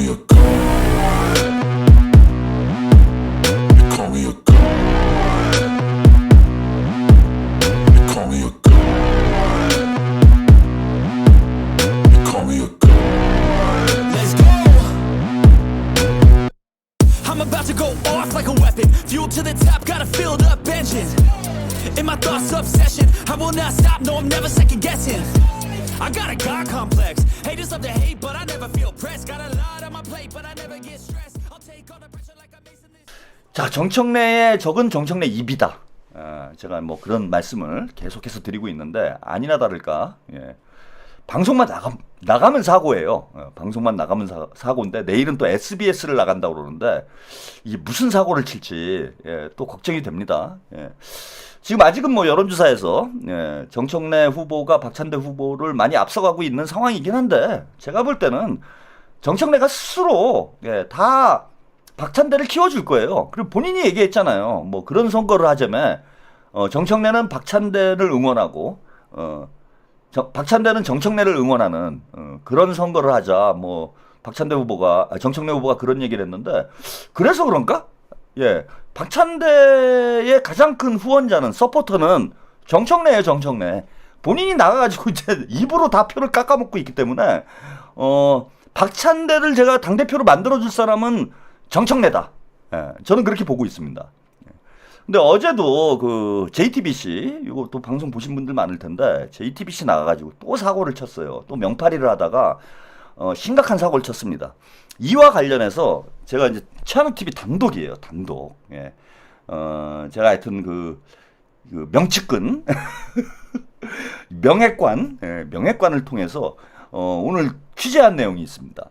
me a god. You call me a god. You call me a god. You call me a god. Let's go. I'm about to go off like a weapon. Fuel to the top, got a filled up engine. In my thoughts, obsession. I will not stop, no, I'm never second guessing. I got a God complex. Haters love to hate, but I never feel pressed. Got a lot on my plate, but I never get stressed. I'll take all the pressure like I'm Mason. 자, 정청래의 적은 정청래 입이다. 제가 뭐 그런 말씀을 계속해서 드리고 있는데 아니나 다를까 방송만 나가면 사고예요. 방송만 나가면 사고인데 내일은 또 SBS를 나간다고 그러는데 이게 무슨 사고를 칠지 또 걱정이 됩니다. 지금 아직은 뭐 여론조사에서 정청래 후보가 박찬대 후보를 많이 앞서가고 있는 상황이긴 한데 제가 볼 때는 정청래가 스스로 다 박찬대를 키워줄 거예요. 그리고 본인이 얘기했잖아요. 뭐 그런 선거를 하자며 정청래는 박찬대를 응원하고 박찬대는 정청래를 응원하는 그런 선거를 하자. 뭐 박찬대 후보가 정청래 후보가 그런 얘기를 했는데 그래서 그런가? 박찬대의 가장 큰 후원자는 서포터는 정청래예요. 정청래. 본인이 나가가지고 이제 입으로 다 표를 깎아먹고 있기 때문에 박찬대를 제가 당대표로 만들어줄 사람은 정청래다. 저는 그렇게 보고 있습니다. 근데 어제도 그 JTBC 이거 또 방송 보신 분들 많을 텐데 JTBC 나가가지고 또 사고를 쳤어요. 또 명파리를 하다가 심각한 사고를 쳤습니다. 이와 관련해서 제가 이제 최한욱 TV 단독이에요. 단독. 제가 하여튼 그 명측근 명예관을 통해서 오늘 취재한 내용이 있습니다.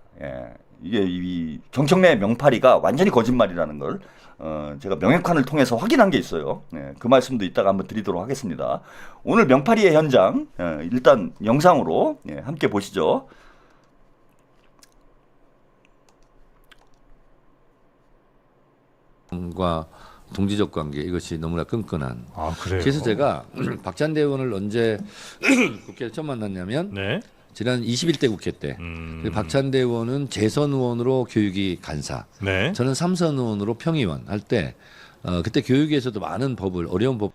이게 이 정청래 명파리가 완전히 거짓말이라는 걸 제가 명예관을 통해서 확인한 게 있어요. 그 말씀도 이따가 한번 드리도록 하겠습니다. 오늘 명파리의 현장 일단 영상으로 함께 보시죠. 과 동지적 관계 이것이 너무나 끈끈한. 아, 그래요? 그래서 제가 박찬대 의원을 언제 국회에 처음 만났냐면 네. 지난 21대 국회 때 박찬대 의원은 재선 의원으로 교육위 간사, 네. 저는 삼선 의원으로 평의원 할 때 그때 교육위에서도 많은 법을 어려운 법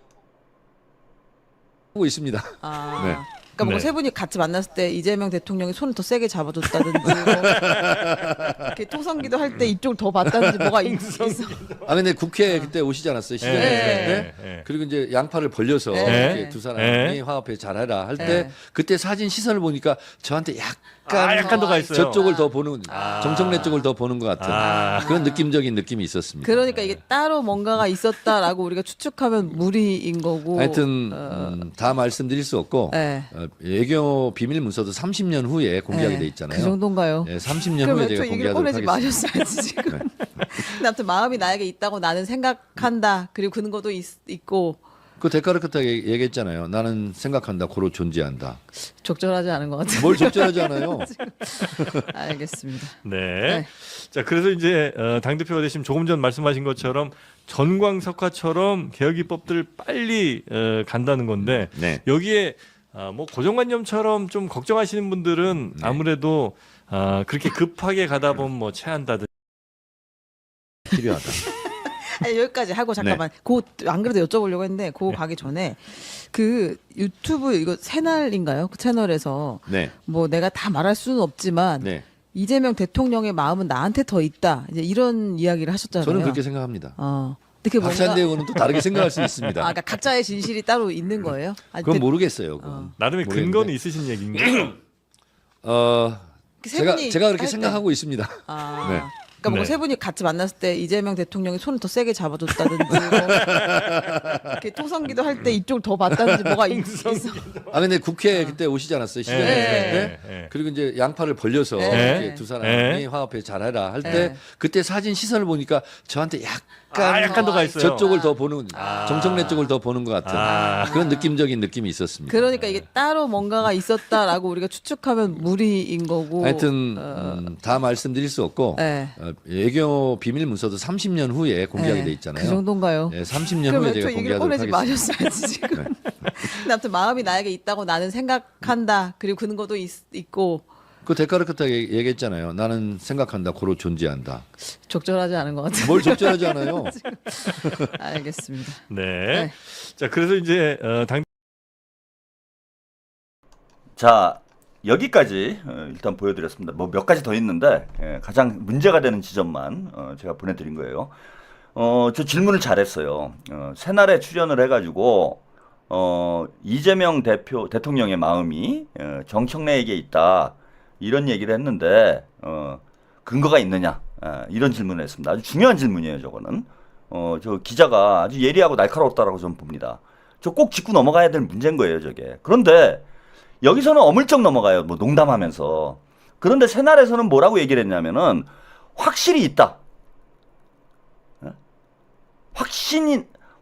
하고 있습니다. 아, 네. 그러니까 뭔가 네. 세 분이 같이 만났을 때 이재명 대통령이 손을 더 세게 잡아줬다든지 뭐 이렇게 통성기도 할 때 이쪽을 더 봤다든지 뭐가 있어. 아 근데 국회 그때 오시지 않았어요? 시정에 네. 있을 때. 네. 그리고 이제 양팔을 벌려서 네. 이렇게 두 사람이 네. 화합해 잘해라 할 때 네. 그때 사진 시선을 보니까 저한테 약간 약간 더 가 있어요. 저쪽을 더 보는 정청래 쪽을 더 보는 것 같은 그런 느낌적인 느낌이 있었습니다. 그러니까 이게 따로 뭔가가 있었다라고 우리가 추측하면 무리인 거고. 하여튼 다 말씀드릴 수 없고 네. 외교 비밀 문서도 30년 후에 공개하게 네. 돼 있잖아요. 그 정도인가요? 네, 30년 그럼 후에 저 제가 얘기를 공개하도록 꺼내지 하겠습니다. 마셨어야지 지금. 근데 아무튼 마음이 나에게 있다고 나는 생각한다. 그리고 근거도 있고 그 대가를 끝하게 얘기했잖아요. 나는 생각한다. 고로 존재한다. 적절하지 않은 것 같아요. 뭘 적절하지 않아요? 알겠습니다. 네. 네. 자, 그래서 이제 당대표가 되시면 조금 전 말씀하신 것처럼 전광석화처럼 개혁 입법들 빨리 간다는 건데 네. 여기에 뭐 고정관념처럼 좀 걱정하시는 분들은 네. 아무래도 그렇게 급하게 가다 보면 뭐 체한다든지 필요하다. 아니, 여기까지 하고 잠깐만. 안 그래도 여쭤보려고 했는데 그거 가기 전에 그 유튜브 이거 새날인가요? 그 채널에서 네. 뭐 내가 다 말할 수는 없지만 네. 이재명 대통령의 마음은 나한테 더 있다. 이제 이런 이야기를 하셨잖아요. 저는 그렇게 생각합니다. 근데 그게 뭔가 박찬대 의원은 또 다르게 생각할 수 있습니다. 그러니까 각자의 진실이 따로 있는 거예요? 아니, 그건 모르겠어요. 그건. 나름의 모르겠는데. 근거는 있으신 얘기인가요? 그 세 분이 제가 할 그렇게 때. 생각하고 있습니다. 네. 그러니까 뭔가 네. 세 분이 같이 만났을 때 이재명 대통령이 손을 더 세게 잡아줬다든지 뭐 이렇게 통성기도 할 때 이쪽을 더 봤다든지 뭐가 있어. 아 근데 국회 그때 오시지 않았어요? 시정에 네. 있을 때. 네. 그리고 이제 양팔을 벌려서 네. 이렇게 두 사람이 네. 화합해 잘해라 할 때 네. 그때 사진 시선을 보니까 저한테 약간 약간 더 가 있어요. 저쪽을 더 보는 정청래 쪽을 더 보는 것 같은 그런 느낌적인 느낌이 있었습니다. 그러니까 이게 따로 뭔가가 있었다라고 우리가 추측하면 무리인 거고. 하여튼 다 말씀드릴 수 없고 네. 외교 비밀 문서도 30년 후에 공개하게 돼 있잖아요. 그 정도인가요? 네, 30년 후에 그러면 제가 저 얘기를 공개하도록 꺼내지 하겠습니다. 마셨어야지 지금. 근데 아무튼 마음이 나에게 있다고 나는 생각한다. 그리고 근거도 있고. 그 데카르크타 얘기했잖아요. 나는 생각한다, 고로 존재한다. 적절하지 않은 것 같아요. 뭘 적절하지 않아요? 알겠습니다. 네. 네. 자, 그래서 이제 자, 여기까지 일단 보여드렸습니다. 뭐 몇 가지 더 있는데 가장 문제가 되는 지점만 제가 보내드린 거예요. 저 질문을 잘했어요. 새날에 출연을 해가지고 이재명 대통령의 마음이 정청래에게 있다 이런 얘기를 했는데 근거가 있느냐 이런 질문을 했습니다. 아주 중요한 질문이에요. 저거는 저 기자가 아주 예리하고 날카로웠다라고 저는 봅니다. 저 꼭 짚고 넘어가야 될 문제인 거예요. 저게. 그런데 여기서는 어물쩍 넘어가요. 뭐 농담하면서. 그런데 새날에서는 뭐라고 얘기를 했냐면은 확실히 있다.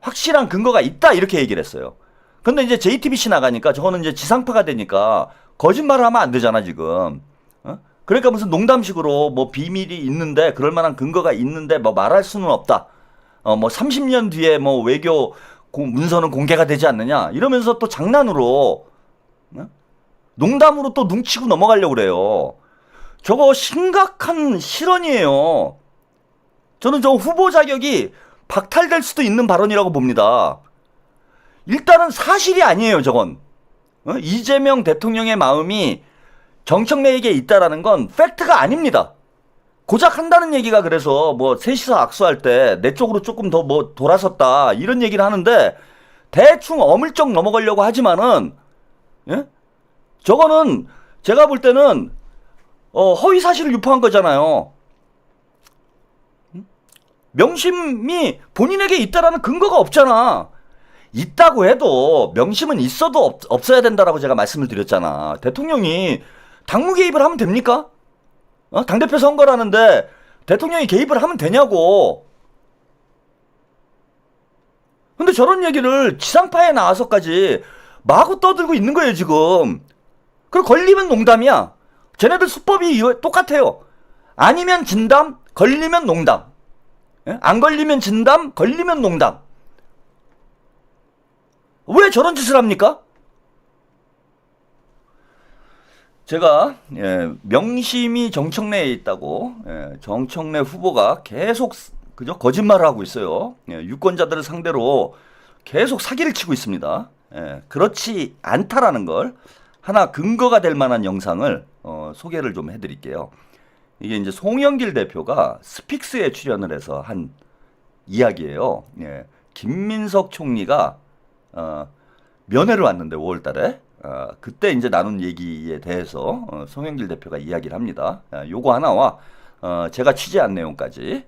확실한 근거가 있다 이렇게 얘기를 했어요. 근데 이제 JTBC 나가니까 저거는 이제 지상파가 되니까 거짓말을 하면 안 되잖아 지금. 그러니까 무슨 농담식으로 뭐 비밀이 있는데 그럴 만한 근거가 있는데 뭐 말할 수는 없다. 뭐 30년 뒤에 뭐 외교 문서는 공개가 되지 않느냐 이러면서 또 장난으로 농담으로 또 눈치고 넘어가려고 그래요. 저거 심각한 실언이에요. 저는 저 후보 자격이 박탈될 수도 있는 발언이라고 봅니다. 일단은 사실이 아니에요, 저건. 이재명 대통령의 마음이 정청래에게 있다라는 건 팩트가 아닙니다. 고작 한다는 얘기가 그래서 뭐 셋이서 악수할 때 내 쪽으로 조금 더 뭐 돌아섰다 이런 얘기를 하는데 대충 어물쩍 넘어가려고 하지만은 예? 저거는 제가 볼 때는 허위 사실을 유포한 거잖아요. 명심이 본인에게 있다라는 근거가 없잖아. 있다고 해도 명심은 있어도 없어야 된다라고 제가 말씀을 드렸잖아. 대통령이 당무 개입을 하면 됩니까? 당대표 선거라는데 대통령이 개입을 하면 되냐고. 근데 저런 얘기를 지상파에 나와서까지 마구 떠들고 있는 거예요 지금. 그리고 걸리면 농담이야. 쟤네들 수법이 똑같아요. 아니면 진담, 걸리면 농담. 안 걸리면 진담, 걸리면 농담. 왜 저런 짓을 합니까? 제가 명심이 정청래에 있다고 정청래 후보가 계속 그죠 거짓말을 하고 있어요. 유권자들을 상대로 계속 사기를 치고 있습니다. 그렇지 않다라는 걸 하나 근거가 될 만한 영상을 소개를 좀 해드릴게요. 이게 이제 송영길 대표가 스픽스에 출연을 해서 한 이야기예요. 김민석 총리가 면회를 왔는데 5월달에 그때 이제 나눈 얘기에 대해서 송영길 대표가 이야기를 합니다. 요거 하나와 제가 취재한 내용까지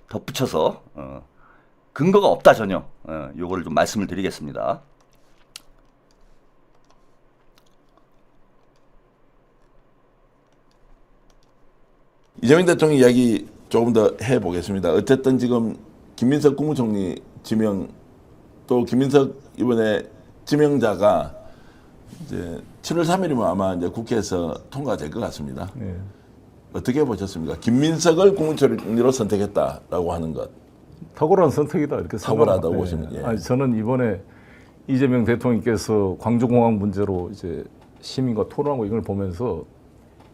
덧붙여서 근거가 없다 전혀 요거를 좀 말씀을 드리겠습니다. 이재명 대통령 이야기 조금 더 해보겠습니다. 어쨌든 지금 김민석 국무총리 지명 또 김민석 이번에 지명자가 이제 7월 3일이면 아마 이제 국회에서 통과될 것 같습니다. 네. 어떻게 보셨습니까? 김민석을 국무총리로 선택했다라고 하는 것. 탁월한 선택이다 이렇게 탁월하다고 생각합니다. 보시면, 예. 아니, 저는 이번에 이재명 대통령께서 광주공항 문제로 이제 시민과 토론하고 이걸 보면서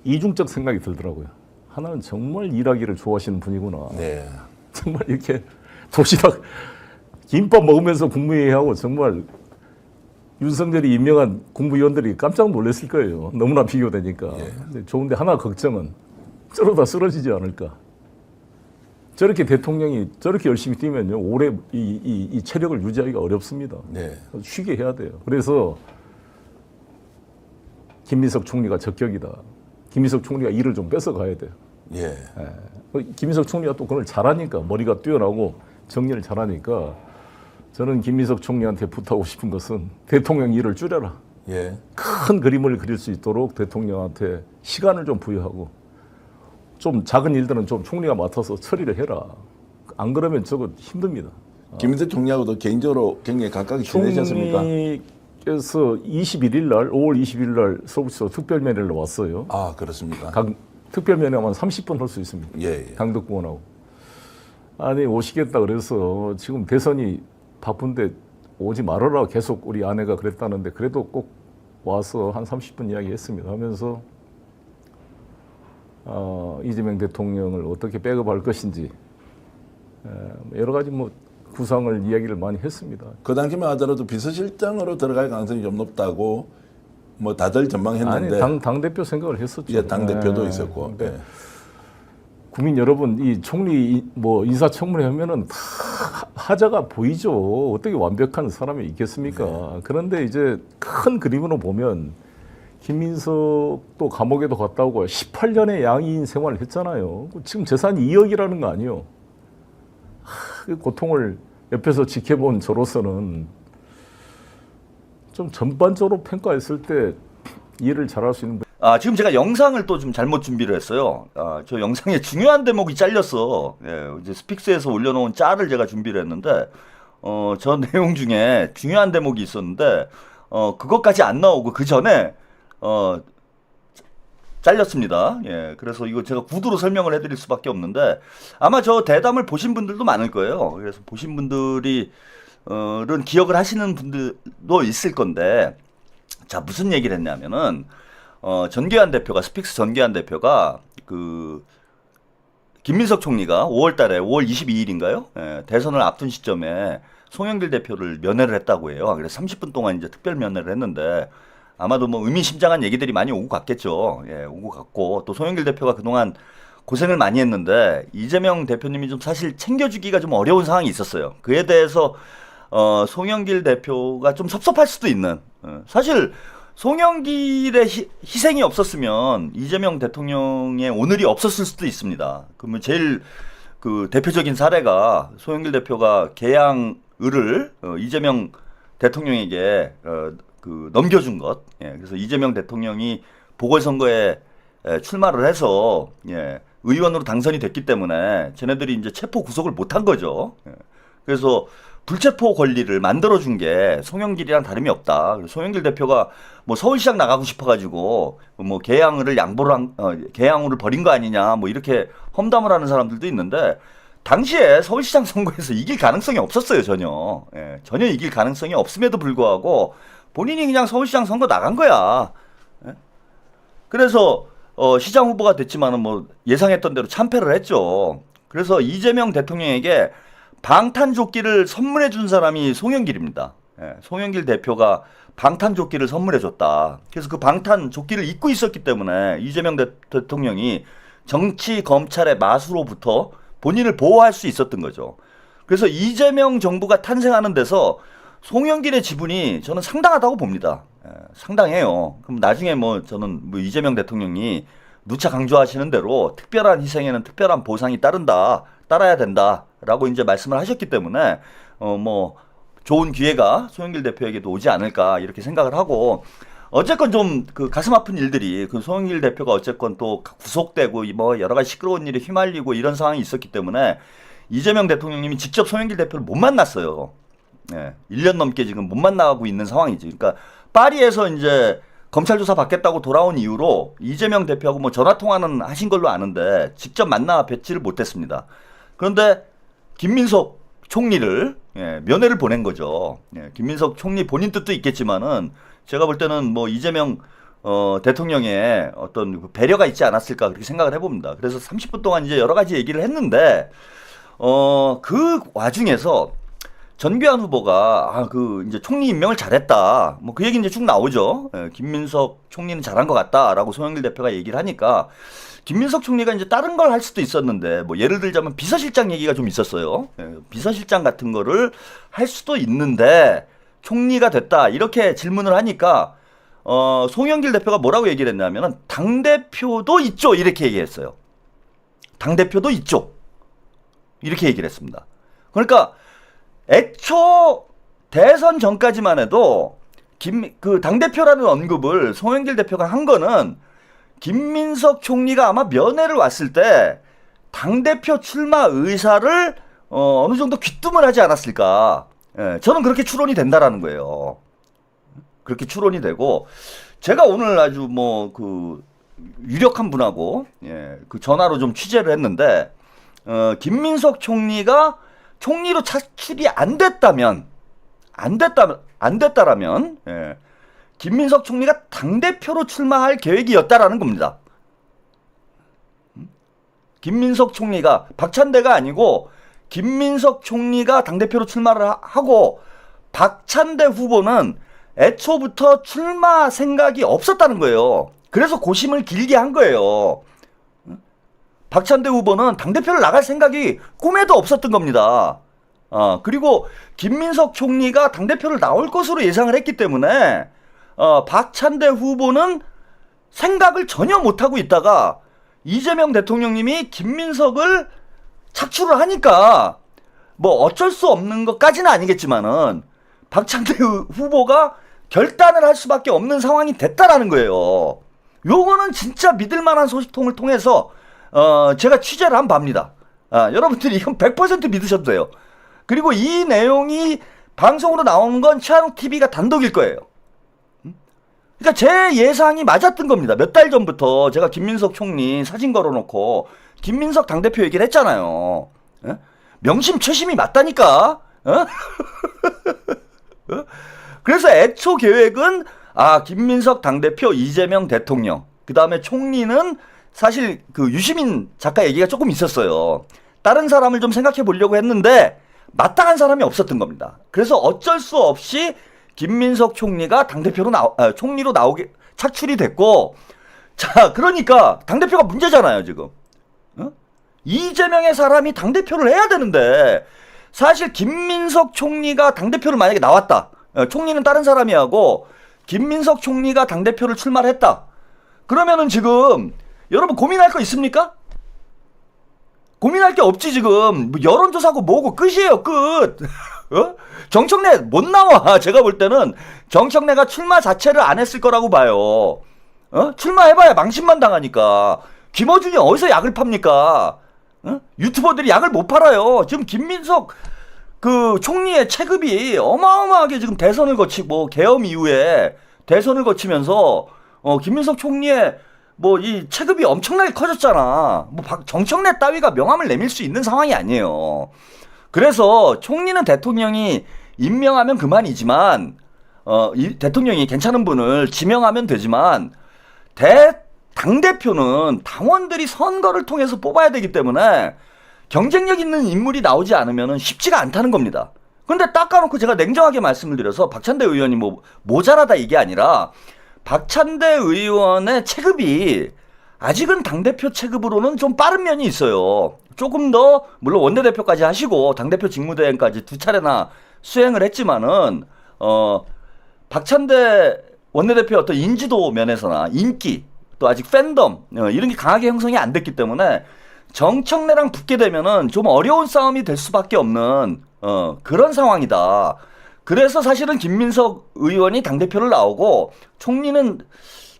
이중적 생각이 들더라고요. 하나는 정말 일하기를 좋아하시는 분이구나. 네. 정말 이렇게 도시락 김밥 먹으면서 국무회의하고 정말 윤석열이 임명한 국무위원들이 깜짝 놀랐을 거예요. 너무나 비교되니까. 예. 근데 좋은데 하나 걱정은 저러다 쓰러지지 않을까. 저렇게 대통령이 저렇게 열심히 뛰면요 오래 이 체력을 유지하기가 어렵습니다. 네. 쉬게 해야 돼요. 그래서 김민석 총리가 적격이다. 김민석 총리가 일을 좀 뺏어가야 돼요. 예. 김민석 총리가 또 그걸 잘하니까 머리가 뛰어나고 정리를 잘하니까 저는 김민석 총리한테 부탁하고 싶은 것은 대통령 일을 줄여라. 예. 큰 그림을 그릴 수 있도록 대통령한테 시간을 좀 부여하고 좀 작은 일들은 좀 총리가 맡아서 처리를 해라. 안 그러면 저거 힘듭니다. 김민석 총리하고도 개인적으로 굉장히 가깝게 지내셨습니까? 총리께서 21일 날 5월 20일 날 서울시로 특별면회를 왔어요. 아, 그렇습니까? 특별면회만 30분 할 수 있습니다. 예, 예. 강덕구원하고. 아니 오시겠다 그래서 지금 대선이 바쁜데 오지 말아라 계속 우리 아내가 그랬다는데 그래도 꼭 와서 한 30분 이야기했습니다. 하면서 이재명 대통령을 어떻게 백업할 것인지 여러 가지 뭐 구상을 이야기를 많이 했습니다. 그 당시만 하더라도 비서실장으로 들어갈 가능성이 좀 높다고 뭐 다들 전망했는데 아니 당 대표 생각을 했었죠. 예, 당 대표도 예. 있었고. 근데 예. 국민 여러분 이 총리 뭐 인사청문회 하면은 다 하자가 보이죠. 어떻게 완벽한 사람이 있겠습니까? 네. 그런데 이제 큰 그림으로 보면 김민석도 감옥에도 갔다 오고 18년의 양이인 생활을 했잖아요. 지금 재산이 2억이라는 거 아니에요. 그 고통을 옆에서 지켜본 저로서는 좀 전반적으로 평가했을 때 이해를 잘할 수 있는. 지금 제가 영상을 또 좀 잘못 준비를 했어요. 저 영상에 중요한 대목이 잘렸어. 예, 이제 스픽스에서 올려놓은 짤을 제가 준비를 했는데, 저 내용 중에 중요한 대목이 있었는데, 그것까지 안 나오고 그 전에, 잘렸습니다. 예, 그래서 이거 제가 구두로 설명을 해드릴 수밖에 없는데, 아마 저 대담을 보신 분들도 많을 거예요. 그래서 보신 분들이, 는 기억을 하시는 분들도 있을 건데, 자, 무슨 얘기를 했냐면은, 전계환 대표가, 스픽스 전계환 대표가, 김민석 총리가 5월 달에, 5월 22일인가요? 예, 대선을 앞둔 시점에 송영길 대표를 면회를 했다고 해요. 그래서 30분 동안 이제 특별 면회를 했는데, 아마도 뭐 의미심장한 얘기들이 많이 오고 갔겠죠. 예, 오고 갔고, 또 송영길 대표가 그동안 고생을 많이 했는데, 이재명 대표님이 좀 사실 챙겨주기가 좀 어려운 상황이 있었어요. 그에 대해서, 송영길 대표가 좀 섭섭할 수도 있는, 사실, 송영길의 희생이 없었으면 이재명 대통령의 오늘이 없었을 수도 있습니다. 그러면 제일 대표적인 사례가 송영길 대표가 계양을을 이재명 대통령에게 넘겨준 것. 예, 그래서 이재명 대통령이 보궐선거에 출마를 해서 의원으로 당선이 됐기 때문에 쟤네들이 이제 체포 구속을 못한 거죠. 예, 그래서 불체포 권리를 만들어준 게 송영길이랑 다름이 없다. 송영길 대표가 뭐 서울시장 나가고 싶어가지고 뭐 계양을을 계양을을 버린 거 아니냐 뭐 이렇게 험담을 하는 사람들도 있는데 당시에 서울시장 선거에서 이길 가능성이 없었어요. 전혀. 예, 전혀 이길 가능성이 없음에도 불구하고 본인이 그냥 서울시장 선거 나간 거야. 예? 그래서 시장 후보가 됐지만은 뭐 예상했던 대로 참패를 했죠. 그래서 이재명 대통령에게 방탄조끼를 선물해 준 사람이 송영길입니다. 예, 송영길 대표가 방탄조끼를 선물해 줬다. 그래서 그 방탄조끼를 입고 있었기 때문에 이재명 대통령이 정치 검찰의 마수로부터 본인을 보호할 수 있었던 거죠. 그래서 이재명 정부가 탄생하는 데서 송영길의 지분이 저는 상당하다고 봅니다. 예, 상당해요. 그럼 나중에 뭐 저는 뭐 이재명 대통령이 누차 강조하시는 대로 특별한 희생에는 특별한 보상이 따라야 된다라고 이제 말씀을 하셨기 때문에 뭐 좋은 기회가 송영길 대표에게도 오지 않을까 이렇게 생각을 하고 어쨌건 좀 가슴 아픈 일들이 송영길 대표가 어쨌건 또 구속되고 뭐 여러 가지 시끄러운 일에 휘말리고 이런 상황이 있었기 때문에 이재명 대통령님이 직접 송영길 대표를 못 만났어요. 예, 1년 넘게 지금 못 만나고 있는 상황이지. 그러니까 파리에서 이제 검찰 조사 받겠다고 돌아온 이후로 이재명 대표하고 뭐 전화 통화는 하신 걸로 아는데 직접 만나 뵙지를 못했습니다. 그런데 김민석 총리를 면회를 보낸 거죠. 예, 김민석 총리 본인 뜻도 있겠지만은 제가 볼 때는 뭐 이재명 대통령의 어떤 배려가 있지 않았을까 그렇게 생각을 해봅니다. 그래서 30분 동안 이제 여러 가지 얘기를 했는데 그 와중에서 전계환 후보가 이제 총리 임명을 잘했다. 뭐 그 얘기 이제 쭉 나오죠. 김민석 총리는 잘한 것 같다라고 송영길 대표가 얘기를 하니까 김민석 총리가 이제 다른 걸 할 수도 있었는데 뭐 예를 들자면 비서실장 얘기가 좀 있었어요. 비서실장 같은 거를 할 수도 있는데 총리가 됐다 이렇게 질문을 하니까 송영길 대표가 뭐라고 얘기를 했냐면은 당 대표도 있죠 이렇게 얘기했어요. 당 대표도 있죠 이렇게 얘기를 했습니다. 그러니까 애초 대선 전까지만 해도 당대표라는 언급을 송영길 대표가 한 거는 김민석 총리가 아마 면회를 왔을 때 당대표 출마 의사를 어느 정도 귀뜸을 하지 않았을까. 예, 저는 그렇게 추론이 된다라는 거예요. 그렇게 추론이 되고 제가 오늘 아주 뭐 유력한 분하고 전화로 좀 취재를 했는데 김민석 총리가 총리로 차출이 안 됐다라면 김민석 총리가 당대표로 출마할 계획이었다라는 겁니다. 김민석 총리가 박찬대가 아니고 김민석 총리가 당대표로 출마를 하고 박찬대 후보는 애초부터 출마 생각이 없었다는 거예요. 그래서 고심을 길게 한 거예요. 박찬대 후보는 당대표를 나갈 생각이 꿈에도 없었던 겁니다. 그리고 김민석 총리가 당대표를 나올 것으로 예상을 했기 때문에 박찬대 후보는 생각을 전혀 못하고 있다가 이재명 대통령님이 김민석을 착출을 하니까 뭐 어쩔 수 없는 것까지는 아니겠지만은 박찬대 후보가 결단을 할 수밖에 없는 상황이 됐다라는 거예요. 요거는 진짜 믿을 만한 소식통을 통해서 제가 취재를 한 바입니다. 여러분들이 이건 100% 믿으셔도 돼요. 그리고 이 내용이 방송으로 나온 건 최한욱 TV가 단독일 거예요. 그러니까 제 예상이 맞았던 겁니다. 몇 달 전부터 제가 김민석 총리 사진 걸어놓고 김민석 당대표 얘기를 했잖아요. 명심최심이 맞다니까. 그래서 애초 계획은 김민석 당대표, 이재명 대통령, 그 다음에 총리는 사실 그 유시민 작가 얘기가 조금 있었어요. 다른 사람을 좀 생각해 보려고 했는데 마땅한 사람이 없었던 겁니다. 그래서 어쩔 수 없이 김민석 총리가 당대표로 총리로 나오게 착출이 됐고, 자, 그러니까 당대표가 문제잖아요, 지금. 이재명의 사람이 당대표를 해야 되는데, 사실 김민석 총리가 당대표를 만약에 나왔다. 총리는 다른 사람이 하고 김민석 총리가 당대표를 출마를 했다. 그러면은 지금 여러분 고민할 거 있습니까? 고민할 게 없지. 지금 뭐 여론조사고 뭐고 끝이에요, 끝. 정청래 못 나와. 제가 볼 때는 정청래가 출마 자체를 안 했을 거라고 봐요. 출마해봐야 망신만 당하니까. 김어준이 어디서 약을 팝니까? 유튜버들이 약을 못 팔아요. 지금 김민석 그 총리의 체급이 어마어마하게 지금 대선을 거치고 계엄 이후에 대선을 거치면서 김민석 총리의 뭐 이 체급이 엄청나게 커졌잖아. 뭐 정청래 따위가 명함을 내밀 수 있는 상황이 아니에요. 그래서 총리는 대통령이 임명하면 그만이지만 이 대통령이 괜찮은 분을 지명하면 되지만 당대표는 당원들이 선거를 통해서 뽑아야 되기 때문에 경쟁력 있는 인물이 나오지 않으면 쉽지가 않다는 겁니다. 근데 닦아놓고 제가 냉정하게 말씀을 드려서 박찬대 의원이 뭐 모자라다 이게 아니라 박찬대 의원의 체급이 아직은 당대표 체급으로는 좀 빠른 면이 있어요. 조금 더 물론 원내대표까지 하시고 당대표 직무대행까지 2차례나 수행을 했지만은 박찬대 원내대표의 어떤 인지도 면에서나 인기 또 아직 팬덤 이런 게 강하게 형성이 안 됐기 때문에 정청래랑 붙게 되면은 좀 어려운 싸움이 될 수밖에 없는 그런 상황이다. 그래서 사실은 김민석 의원이 당대표를 나오고 총리는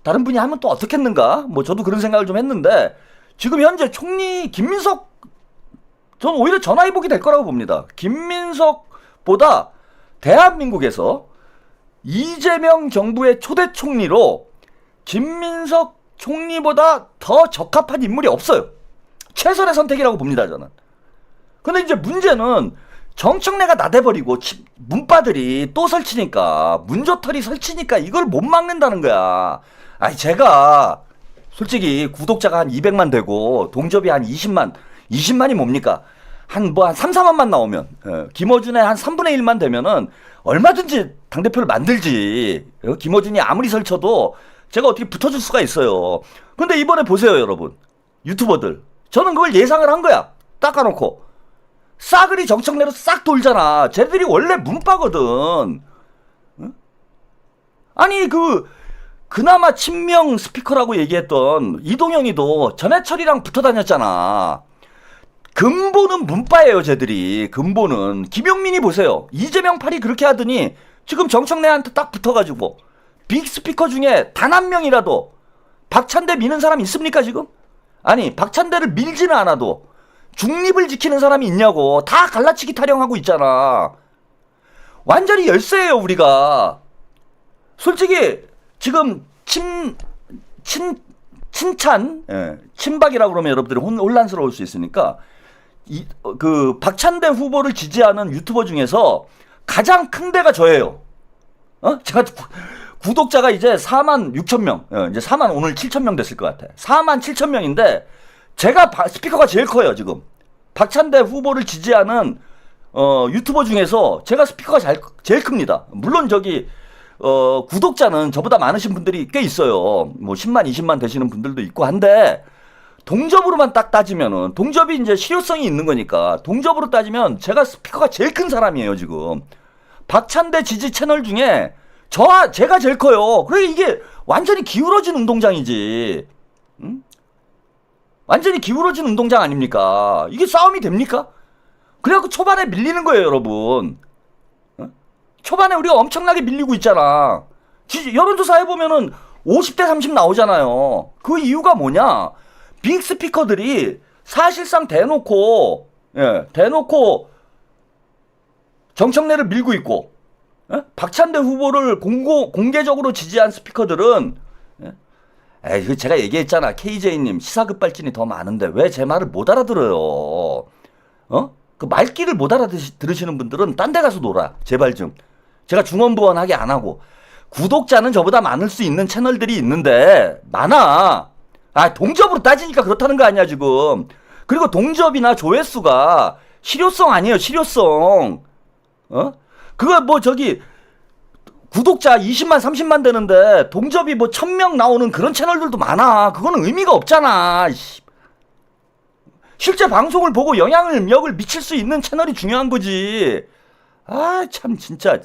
다른 분이 하면 또 어떻겠는가? 뭐 저도 그런 생각을 좀 했는데 지금 현재 총리 김민석 저는 오히려 전화위복이 될 거라고 봅니다. 김민석보다 대한민국에서 이재명 정부의 초대 총리로 김민석 총리보다 더 적합한 인물이 없어요. 최선의 선택이라고 봅니다, 저는. 근데 이제 문제는 정청래가 나대버리고 문바들이 또 설치니까 문조털이 설치니까 이걸 못 막는다는 거야. 아니 제가 솔직히 구독자가 한 200만 되고 동접이 한 20만이 뭡니까? 한 3, 4만만 나오면 김어준의 한 3분의 1만 되면은 얼마든지 당대표를 만들지. 김어준이 아무리 설쳐도 제가 어떻게 붙어줄 수가 있어요. 근데 이번에 보세요, 여러분. 유튜버들. 저는 그걸 예상을 한 거야. 닦아놓고. 싸그리 정청래로 싹 돌잖아. 쟤들이 원래 문빠거든. 응? 아니 그나마 친명 스피커라고 얘기했던 이동영이도 전해철이랑 붙어 다녔잖아. 근본은 문빠예요, 쟤들이. 근본은. 김용민이 보세요. 이재명 팔이 그렇게 하더니 지금 정청래한테 딱 붙어가지고 빅스피커 중에 단 한 명이라도 박찬대 미는 사람 있습니까, 지금? 아니, 박찬대를 밀지는 않아도 중립을 지키는 사람이 있냐고. 다 갈라치기 타령하고 있잖아. 완전히 열세예요, 우리가. 솔직히 지금 친찬 친박이라고 그러면 여러분들이 혼란스러울 수 있으니까 그 박찬대 후보를 지지하는 유튜버 중에서 가장 큰 데가 저예요. 제가 구독자가 이제 4만 6천 명, 이제 4만 오늘 7천 명 됐을 것 같아. 4만 7천 명인데 제가 스피커가 제일 커요 지금. 박찬대 후보를 지지하는 유튜버 중에서 제가 스피커가 제일 큽니다. 물론 저기 구독자는 저보다 많으신 분들이 꽤 있어요. 뭐 10만, 20만 되시는 분들도 있고 한데 동접으로만 딱 따지면은 동접이 이제 실효성이 있는 거니까 동접으로 따지면 제가 스피커가 제일 큰 사람이에요 지금. 박찬대 지지 채널 중에 제가 제일 커요. 그래 이게 완전히 기울어진 운동장이지. 응? 완전히 기울어진 운동장 아닙니까? 이게 싸움이 됩니까? 그래갖고 초반에 밀리는 거예요 여러분. 초반에 우리가 엄청나게 밀리고 있잖아. 여론조사 해보면은 50대 30 나오잖아요. 그 이유가 뭐냐? 빅 스피커들이 사실상 대놓고 정청래를 밀고 있고, 박찬대 후보를 공개적으로 지지한 스피커들은, 에이, 제가 얘기했잖아. KJ님 시사급발진이 더 많은데 왜 제 말을 못 알아들어요? 그 말귀를 못 알아들으시는 분들은 딴 데 가서 놀아. 제발 좀. 제가 중언부언하게 안 하고. 구독자는 저보다 많을 수 있는 채널들이 있는데 많아. 동접으로 따지니까 그렇다는 거 아니야 지금. 그리고 동접이나 조회수가 실효성 아니에요. 실효성. 그거 뭐 저기 구독자 20만 30만 되는데 동접이 뭐 1000명 나오는 그런 채널들도 많아. 그거는 의미가 없잖아. 실제 방송을 보고 영향력을 미칠 수 있는 채널이 중요한 거지. 참 진짜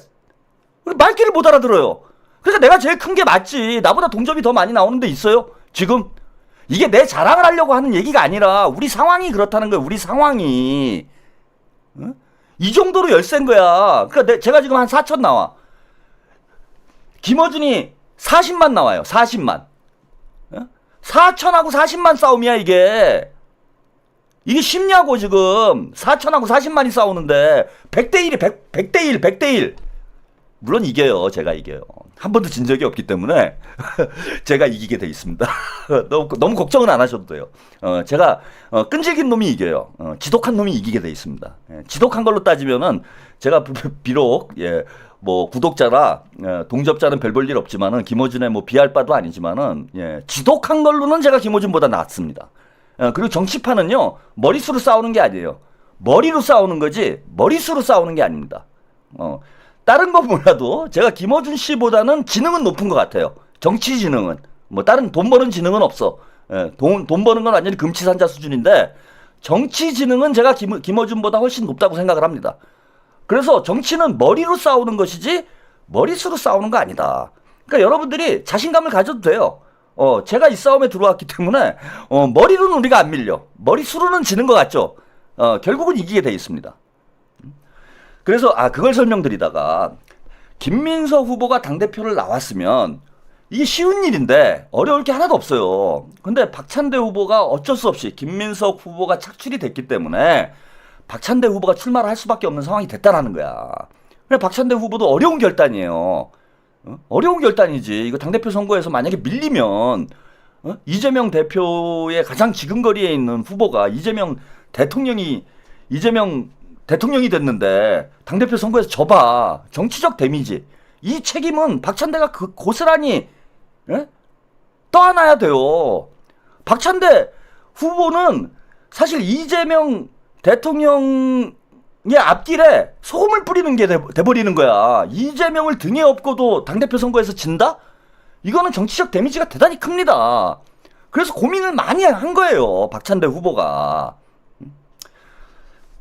말귀를 못 알아들어요. 그러니까 내가 제일 큰 게 맞지. 나보다 동접이 더 많이 나오는 데 있어요? 지금? 이게 내 자랑을 하려고 하는 얘기가 아니라 우리 상황이 그렇다는 거예요. 우리 상황이. 이 정도로 열세인 거야. 그러니까 제가 지금 한 4천 나와. 김어준이 40만 나와요. 40만. 4천하고 40만 싸움이야 이게. 이게 쉽냐고 지금. 4천하고 40만이 싸우는데 100대 1이 100대 1. 물론 이겨요. 제가 이겨요. 한 번도 진 적이 없기 때문에 제가 이기게 돼 있습니다. 너무 걱정은 안 하셔도 돼요. 제가 끈질긴 놈이 이겨요. 지독한 놈이 이기게 돼 있습니다. 지독한 걸로 따지면은 제가 비록 뭐 구독자라 동접자는 별 볼 일 없지만은 김어준의 뭐 비할 바도 아니지만은 지독한 걸로는 제가 김어준보다 낫습니다. 그리고 정치판은요 머릿수로 싸우는 게 아니에요. 머리로 싸우는 거지 머릿수로 싸우는 게 아닙니다. 다른 거 몰라도 제가 김어준 씨보다는 지능은 높은 것 같아요. 정치 지능은. 뭐 다른 돈 버는 지능은 없어. 돈 버는 건 완전히 금치산자 수준인데 정치 지능은 제가 김어준보다 훨씬 높다고 생각을 합니다. 그래서 정치는 머리로 싸우는 것이지 머릿수로 싸우는 거 아니다. 그러니까 여러분들이 자신감을 가져도 돼요. 제가 이 싸움에 들어왔기 때문에 머리로는 우리가 안 밀려. 머릿수로는 지는 것 같죠. 결국은 이기게 돼 있습니다. 그래서 그걸 설명드리다가 김민석 후보가 당대표를 나왔으면 이게 쉬운 일인데 어려울 게 하나도 없어요. 근데 박찬대 후보가 어쩔 수 없이 김민석 후보가 착출이 됐기 때문에 박찬대 후보가 출마를 할 수밖에 없는 상황이 됐다라는 거야. 그래 박찬대 후보도 어려운 결단이에요. 어려운 결단이지. 이거 당대표 선거에서 만약에 밀리면 이재명 대표의 가장 지근거리에 있는 후보가 이재명 대통령이 됐는데 당대표 선거에서 져봐. 정치적 데미지. 이 책임은 박찬대가 고스란히 떠안아야 돼요. 박찬대 후보는 사실 이재명 대통령의 앞길에 소금을 뿌리는 게 돼버리는 거야. 이재명을 등에 업고도 당대표 선거에서 진다? 이거는 정치적 데미지가 대단히 큽니다. 그래서 고민을 많이 한 거예요. 박찬대 후보가.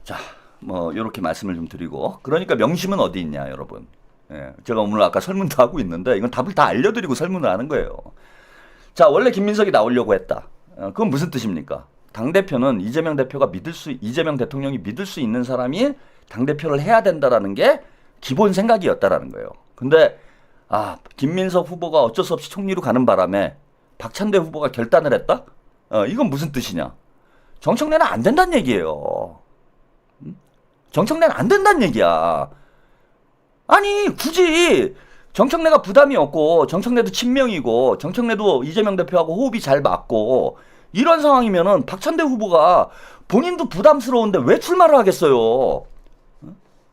자, 뭐 이렇게 말씀을 좀 드리고 그러니까 명심은 어디 있냐 여러분. 제가 오늘 아까 설문도 하고 있는데 이건 답을 다 알려드리고 설문을 하는 거예요. 자, 원래 김민석이 나오려고 했다. 그건 무슨 뜻입니까? 당대표는 이재명 대통령이 믿을 수 있는 사람이 당대표를 해야 된다라는 게 기본 생각이었다라는 거예요. 근데 김민석 후보가 어쩔 수 없이 총리로 가는 바람에 박찬대 후보가 결단을 했다? 이건 무슨 뜻이냐? 정청래는 안 된다는 얘기예요. 정청래는 안 된다는 얘기야. 아니 굳이 정청래가 부담이 없고 정청래도 친명이고 정청래도 이재명 대표하고 호흡이 잘 맞고 이런 상황이면은 박찬대 후보가 본인도 부담스러운데 왜 출마를 하겠어요?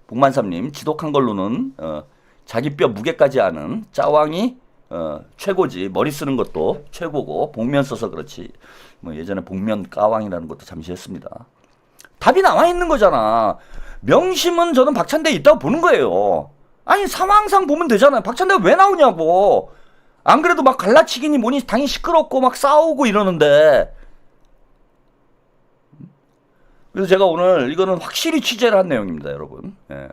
복만삼님 지독한 걸로는 자기 뼈 무게까지 아는 짜왕이 최고지. 머리 쓰는 것도 최고고 복면 써서 그렇지. 뭐 예전에 복면 까왕이라는 것도 잠시 했습니다. 답이 나와 있는 거잖아. 명심은 저는 박찬대에 있다고 보는 거예요. 아니 상황상 보면 되잖아요. 박찬대가 왜 나오냐고. 안 그래도 막 갈라치기니 뭐니 당연히 시끄럽고 막 싸우고 이러는데. 그래서 제가 오늘 이거는 확실히 취재를 한 내용입니다, 여러분. 예.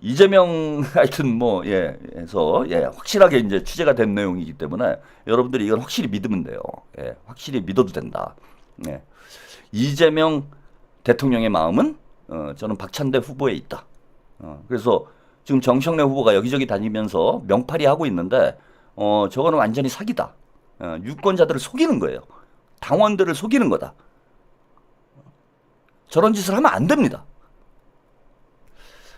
이재명 하여튼 뭐 해서 확실하게 이제 취재가 된 내용이기 때문에 여러분들이 이건 확실히 믿으면 돼요. 예. 확실히 믿어도 된다. 예. 이재명 대통령의 마음은 저는 박찬대 후보에 있다. 그래서 지금 정청래 후보가 여기저기 다니면서 명팔이 하고 있는데 저거는 완전히 사기다. 유권자들을 속이는 거예요. 당원들을 속이는 거다. 저런 짓을 하면 안 됩니다.